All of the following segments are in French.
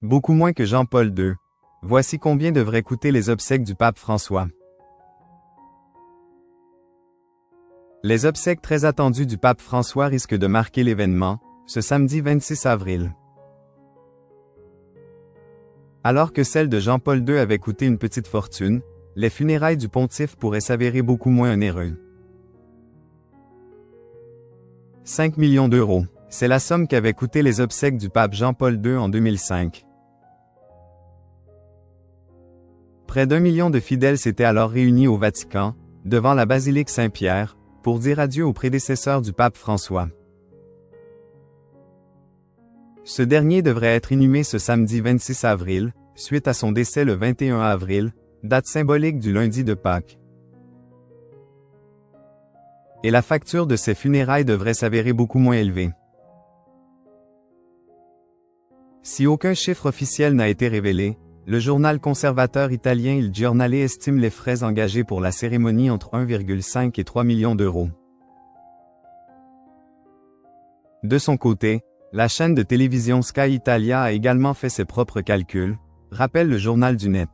Beaucoup moins que Jean-Paul II. Voici combien devraient coûter les obsèques du pape François. Les obsèques très attendues du pape François risquent de marquer l'événement, ce samedi 26 avril. Alors que celles de Jean-Paul II avaient coûté une petite fortune, les funérailles du pontife pourraient s'avérer beaucoup moins onéreux. 5 millions d'euros, c'est la somme qu'avaient coûté les obsèques du pape Jean-Paul II en 2005. Près d'1 million de fidèles s'étaient alors réunis au Vatican, devant la basilique Saint-Pierre, pour dire adieu au prédécesseur du pape François. Ce dernier devrait être inhumé ce samedi 26 avril, suite à son décès le 21 avril, date symbolique du lundi de Pâques. Et la facture de ces funérailles devrait s'avérer beaucoup moins élevée. Si aucun chiffre officiel n'a été révélé, le journal conservateur italien Il Giornale estime les frais engagés pour la cérémonie entre 1,5 et 3 millions d'euros. De son côté, la chaîne de télévision Sky Italia a également fait ses propres calculs, rappelle le journal du Net.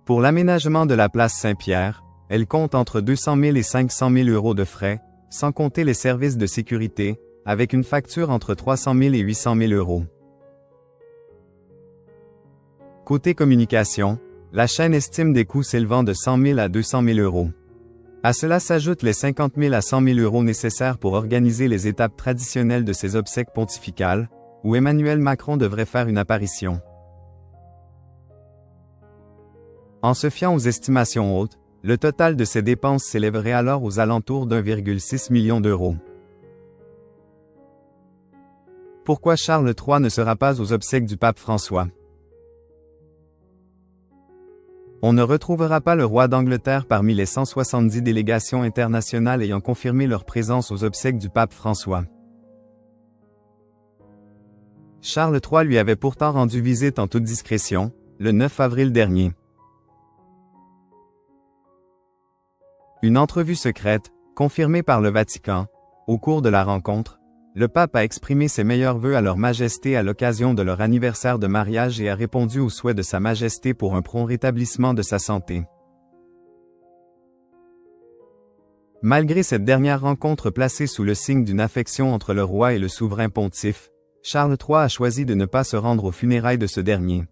Pour l'aménagement de la place Saint-Pierre, elle compte entre 200 000 et 500 000 euros de frais, sans compter les services de sécurité, avec une facture entre 300 000 et 800 000 euros. Côté communication, la chaîne estime des coûts s'élevant de 100 000 à 200 000 euros. À cela s'ajoutent les 50 000 à 100 000 euros nécessaires pour organiser les étapes traditionnelles de ces obsèques pontificales, où Emmanuel Macron devrait faire une apparition. En se fiant aux estimations hautes, le total de ces dépenses s'élèverait alors aux alentours d'1,6 million d'euros. Pourquoi Charles III ne sera pas aux obsèques du pape François? On ne retrouvera pas le roi d'Angleterre parmi les 170 délégations internationales ayant confirmé leur présence aux obsèques du pape François. Charles III lui avait pourtant rendu visite en toute discrétion, le 9 avril dernier. Une entrevue secrète, confirmée par le Vatican, au cours de la rencontre, le pape a exprimé ses meilleurs vœux à leur majesté à l'occasion de leur anniversaire de mariage et a répondu aux souhaits de sa majesté pour un prompt rétablissement de sa santé. Malgré cette dernière rencontre placée sous le signe d'une affection entre le roi et le souverain pontife, Charles III a choisi de ne pas se rendre aux funérailles de ce dernier.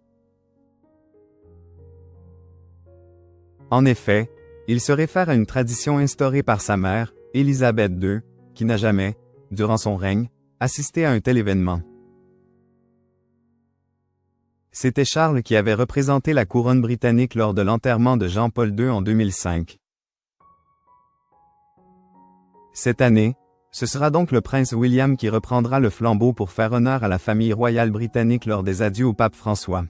En effet, il se réfère à une tradition instaurée par sa mère, Élisabeth II, qui n'a jamais, durant son règne, assisté à un tel événement. C'était Charles qui avait représenté la couronne britannique lors de l'enterrement de Jean-Paul II en 2005. Cette année, ce sera donc le prince William qui reprendra le flambeau pour faire honneur à la famille royale britannique lors des adieux au pape François.